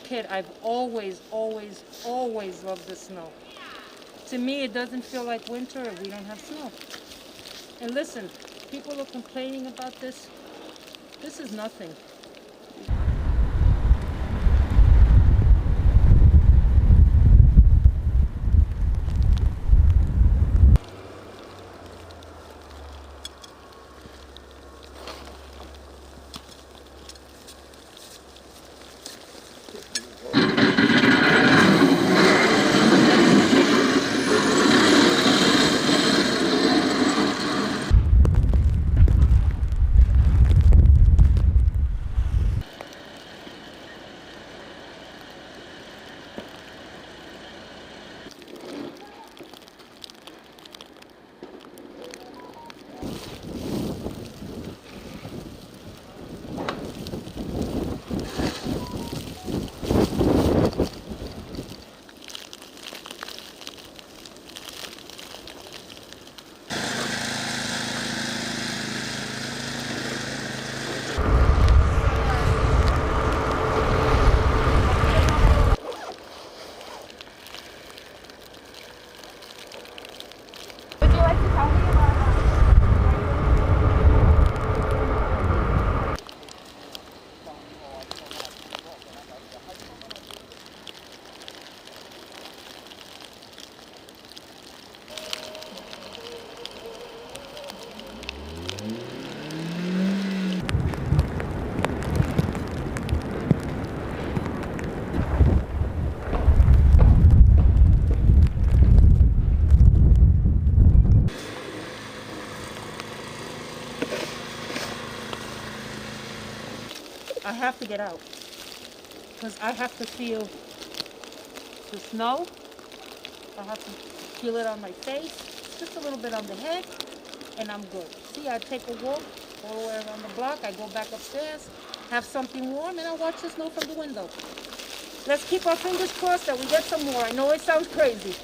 kid, I've always, always, always loved the snow. To me, it doesn't feel like winter if we don't have snow. And listen, people are complaining about this. This is nothing. Would you like to tell me about I have to get out because I have to feel the snow. I have to feel it on my face, just a little bit on the head, and I'm good. See, I take a walk all the way around the block. I go back upstairs, have something warm, and I watch the snow from the window. Let's keep our fingers crossed that we get some more. I know it sounds crazy.